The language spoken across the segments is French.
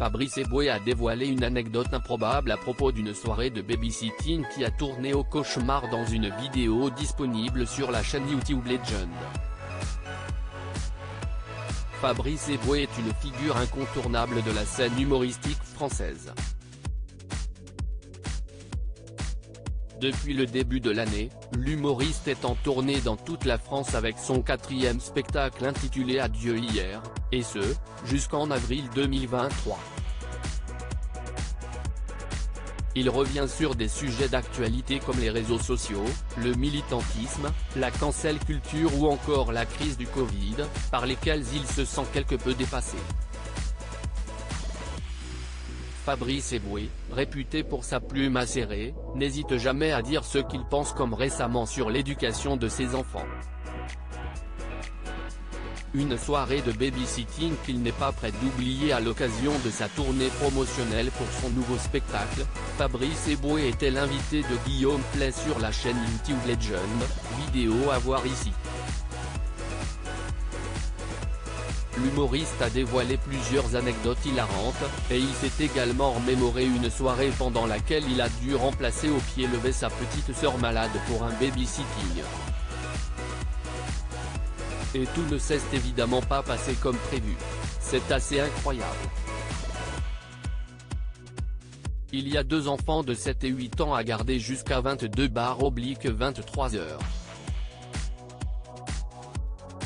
Fabrice Eboué a dévoilé une anecdote improbable à propos d'une soirée de babysitting qui a tourné au cauchemar dans une vidéo disponible sur la chaîne YouTube Legend. Fabrice Eboué est une figure incontournable de la scène humoristique française. Depuis le début de l'année, l'humoriste est en tournée dans toute la France avec son 4e spectacle intitulé Adieu hier, et ce, jusqu'en avril 2023. Il revient sur des sujets d'actualité comme les réseaux sociaux, le militantisme, la cancel culture ou encore la crise du Covid, par lesquels il se sent quelque peu dépassé. Fabrice Eboué, réputé pour sa plume acérée, n'hésite jamais à dire ce qu'il pense comme récemment sur l'éducation de ses enfants. Une soirée de babysitting qu'il n'est pas prêt d'oublier à l'occasion de sa tournée promotionnelle pour son nouveau spectacle, Fabrice Eboué était l'invité de Guillaume Pley sur la chaîne YouTube Legend, vidéo à voir ici. L'humoriste a dévoilé plusieurs anecdotes hilarantes, et il s'est également remémoré une soirée pendant laquelle il a dû remplacer au pied levé sa petite sœur malade pour un babysitting. Et tout ne s'est évidemment pas passé comme prévu. C'est assez incroyable. Il y a 2 enfants de 7 et 8 ans à garder jusqu'à 22/23 heures.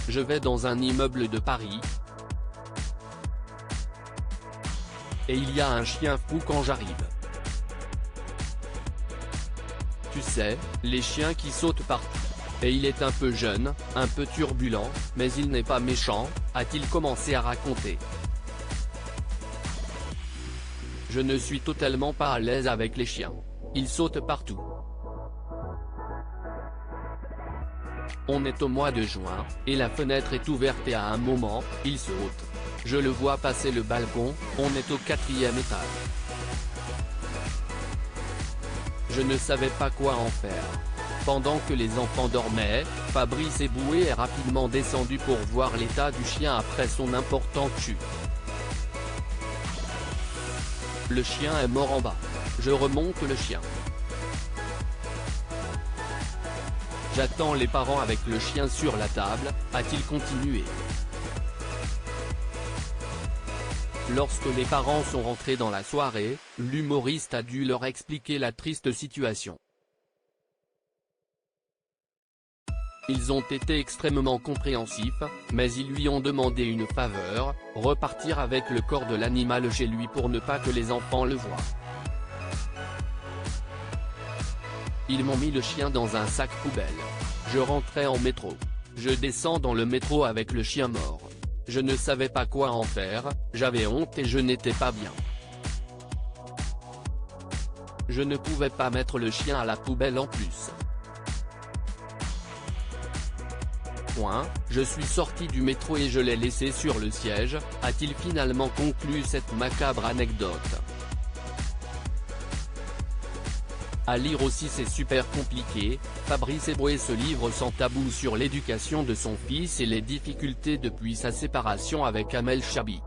Je vais dans un immeuble de Paris. Et il y a un chien fou quand j'arrive. Tu sais, les chiens qui sautent partout. Et il est un peu jeune, un peu turbulent, mais il n'est pas méchant, a-t-il commencé à raconter. Je ne suis totalement pas à l'aise avec les chiens. Ils sautent partout. On est au mois de juin, et la fenêtre est ouverte et à un moment, il saute. Je le vois passer le balcon, on est au 4e étage. Je ne savais pas quoi en faire. Pendant que les enfants dormaient, Fabrice Eboué est rapidement descendu pour voir l'état du chien après son importante chute. Le chien est mort en bas. Je remonte le chien. J'attends les parents avec le chien sur la table, a-t-il continué. Lorsque les parents sont rentrés dans la soirée, l'humoriste a dû leur expliquer la triste situation. Ils ont été extrêmement compréhensifs, mais ils lui ont demandé une faveur, repartir avec le corps de l'animal chez lui pour ne pas que les enfants le voient. Ils m'ont mis le chien dans un sac poubelle. Je rentrais en métro. Je descends dans le métro avec le chien mort. Je ne savais pas quoi en faire, j'avais honte et je n'étais pas bien. Je ne pouvais pas mettre le chien à la poubelle en plus. Je suis sorti du métro et je l'ai laissé sur le siège, a-t-il finalement conclu cette macabre anecdote. À lire aussi c'est super compliqué, Fabrice Eboué se livre sans tabou sur l'éducation de son fils et les difficultés depuis sa séparation avec Amel Chabi.